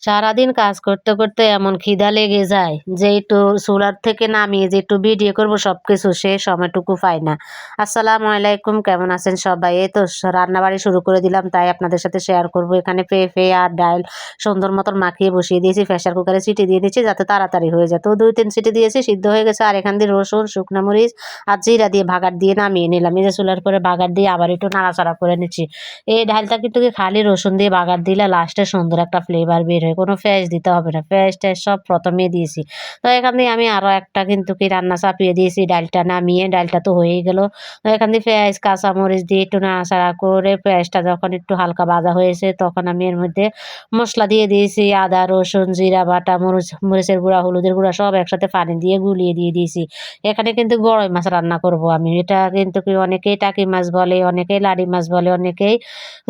সারাদিন কাজ করতে করতে এমন খিদা লেগে যায় যে একটু চুলার থেকে নামিয়ে যে একটু ভিডিও করব সবকিছু সে সময়টুকু পাই না। আসসালামু আলাইকুম, কেমন আছেন সবাই? এই তো রান্নাবাড়ি শুরু করে দিলাম, তাই আপনাদের সাথে শেয়ার করব। এখানে পেঁপে আর ডাল সুন্দর মতন মাখিয়ে বসিয়ে দিয়েছি, প্রেসার কুকারে সিটি দিয়ে দিচ্ছি যাতে তাড়াতাড়ি হয়ে যায়। তো ২-৩ সিটি দিয়েছি, সিদ্ধ হয়ে গেছে। আর এখান দিয়ে রসুন, শুকনা মরিচ আর জিরা দিয়ে ভাগার দিয়ে নামিয়ে নিলাম। এই যে চুলার পরে ভাগার দিয়ে আবার একটু নাড়াচাড়া করে নিচ্ছি। এই ডালটা কিন্তু খালি রসুন দিয়ে বাগার দিলে লাস্টে সুন্দর একটা ফ্লেভার বের হয়, কোনো পেঁয়াজ দিতে হবে না। পেঁয়াজ টেয়াজ সব প্রথমেই দিয়েছি। তো এখান দিয়ে আমি আরও একটা কিন্তু রান্না চাপিয়ে দিয়েছি, ডালটা নামিয়ে। ডালটা তো হয়েই গেল। তো এখান দিয়ে পেঁয়াজ কাঁচামরিচ দিয়ে একটু নাড়াচাড়া করে পেঁয়াজটা যখন একটু হালকা ভাজা হয়েছে তখন আমি এর মধ্যে মশলা দিয়ে দিয়েছি, আদা রসুন জিরা বাটা মরিচের গুঁড়া হলুদের গুঁড়া সব একসাথে পানি দিয়ে গুলিয়ে দিয়ে দিয়েছি। এখানে কিন্তু গরই মাছ রান্না করব আমি। এটা কিন্তু অনেকেই টাকি মাছ বলে, অনেকেই লাড়ি মাছ বলে, অনেকেই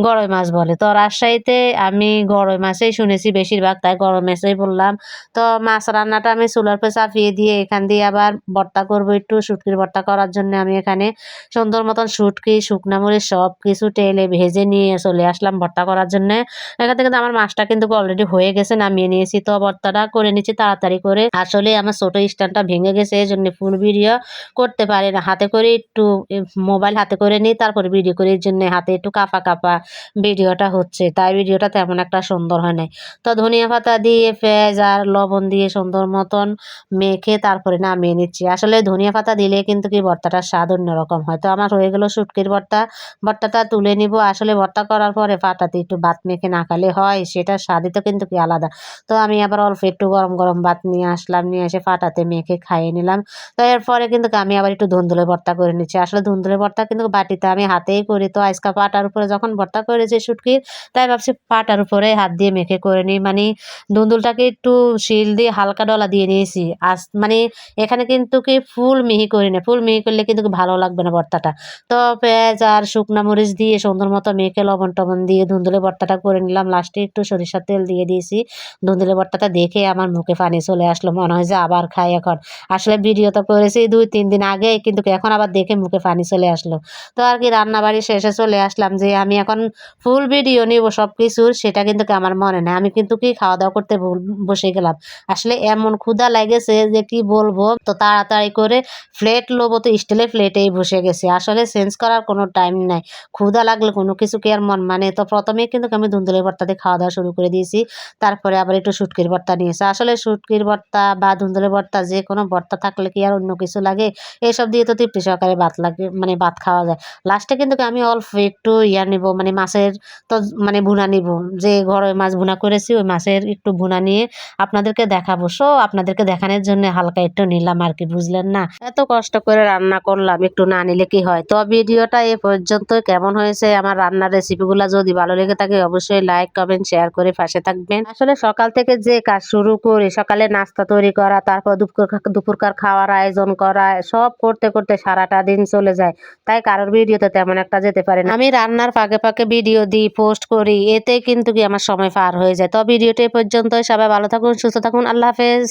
গরই মাছ বলে। তো রাজশাহীতে আমি গরই মাছেই শুনেছি বেশিরভাগ, তাই গরই মাছই বললাম। তো মাছ রান্নাটা আমি চুলার উপরে চাপিয়ে দিয়ে এখান দিয়ে আবার ভর্তা করব একটু। শুটকির ভর্তা করার জন্য আমি এখানে সুন্দর মতন শুটকি, শুকনা মরিচ সব কিছু তেলে ভেজে নিয়ে চলে আসলাম ভর্তা করার জন্যে। এখান থেকে আমার মাছটা কিন্তু অলরেডি হয়ে গেছে, নামিয়ে নিয়েছি। তো ভর্তাটা করে নিচ্ছি তাড়াতাড়ি করে। আসলে আমার ছোট স্ট্যান্ডটা ভেঙে গেছে, এই জন্য ফুল ভিডিও করতে পারি না। হাতে করে একটু মোবাইল হাতে করে নিই, তারপরে ভিডিও করি। এর জন্য হাতে একটু কাঁপা কাঁপা ভিডিওটা হচ্ছে, তাই ভিডিওটা তেমন একটা সুন্দর হয় নাই। তো ধনিয়া পাতা দিয়ে পেঁয়াজ আর লবণ দিয়ে সুন্দর মতন মেখে তারপরে নামিয়ে নিচ্ছি। আসলে ধনিয়া পাতা দিলে কিন্তু ভর্তাটার স্বাদ অন্যরকম হয়। তো আমার হয়ে গেল শুটকির ভর্তা। ভর্তাটা তুলে নিব। আসলে ভর্তা করার পরে পাটাতে একটু ভাত মেখে না খেলে হয়, সেটার স্বাদই তো কিন্তু আলাদা। তো আমি আবার অল্প একটু গরম গরম ভাত নিয়ে আসলাম, নিয়ে এসে পাটাতে মেখে খাইয়ে নিলাম। তো এরপরে কিন্তু আমি আবার একটু ধুন্দুলের ভর্তা করে নিচ্ছি। আসলে ধুন্দুলের ভর্তা কিন্তু বাটিতে আমি হাতেই করি। তো আজকা পাটার উপরে যখন ভর্তা করেছি শুটকির, তাই ভাবছি পাটার উপরে হাত দিয়ে মেখে করে নিই। মানে ধুন্দুলটাকে একটু শিল দিয়ে হালকা ডলা দিয়ে নিয়েছি। মানে এখানে কিন্তু ফুল মিহি করি না। ফুল মিহি করলে কিন্তু ভালো লাগবে না ভর্তাটা। তো পেঁয়াজ আর শুকনা মরিচ দিয়ে সুন্দর মতো মেখে লবণ টবণ দিয়ে ধুন্দুলের ভর্তাটা করে নিলাম। লাস্টে একটু সরিষার তেল দিয়ে দিয়েছি। ধুন্দুলের ভর্তাটা দেখে আমার মুখে পানি চলে আসলো, মনে হয় যে আবার খাই এখন। আসলে ভিডিও তো করেছি ২-৩ দিন আগেই, কিন্তু এখন আবার দেখে মুখে পানি চলে আসলো। তো আর রান্নাবাড়ি শেষে চলে আসলাম যে আমি এখন ফুল ভিডিও নিব সব কিছুর, সেটা কিন্তু আমার মনে নেই। আমি কিন্তু খাওয়া দাওয়া করতে বসে গেলাম। আসলে এমন ক্ষুধা লেগেছে যে কি বলবো। তো তাড়াতাড়ি করে প্লেট লোবো, তো স্টিলের প্লেটেই বসে গেছি। আসলে চেঞ্জ করার কোনো টাইম নাই। ক্ষুধা লাগলে কোনো কিছু কি আর মন মানে। তো প্রথমেই কিন্তু আমি ধুন্দুলের ভর্তা দিয়ে খাওয়া দাওয়া শুরু করে দিয়েছি। তারপরে আবার একটু শুটকির ভর্তা নিয়েছি। আসলে শুটকির ভর্তা বা ধুন্দুলের ভর্তা যে কোনো ভর্তা থাকলে কি আর অন্য কিছু লাগে? এসব দিয়ে তো তৃপ্তি সহকারে ভাত লাগে, মানে ভাত খাওয়া যায়। লাস্টে কিন্তু আমি অল্প একটু নিব, মানে মাছের তো মানে ভুনা নিব। যে গরই মাছ ভুনা করেছি ওই মাছের একটু ভুনা নিয়ে আপনাদেরকে দেখাবো। আপনাদেরকে দেখানোর জন্য হালকা একটু নিলাম আর কি, বুঝলেন না? এত কষ্ট করে রান্না করলাম, একটু না নিলে কি হয়? তো ভিডিওটা এ পর্যন্ত। কেমন হয়েছে আমার রান্নার রেসিপিগুলো যদি ভালো লেগে থাকে অবশ্যই লাইক কমেন্ট শেয়ার করে পাশে থাকবেন। আসলে সকাল থেকে যে কাজ শুরু করি, সকালে নাস্তা তৈরি করা, তারপর দুপুরকার খাওয়ার আয়োজন করা, সব করতে করতে সারাটা দিন চলে যায়। তাই কারোর ভিডিওতে তেমন একটা যেতে পারে না। আমি রান্নার ফাঁকে ফাঁকে ভিডিও দিই, পোস্ট করি, এতে কিন্তু আমার সময় পার হয়ে যায়। তো ভিডিওটা এ পর্যন্তই। সবাই ভালো থাকুন, সুস্থ থাকুন। আল্লাহ হাফেজ।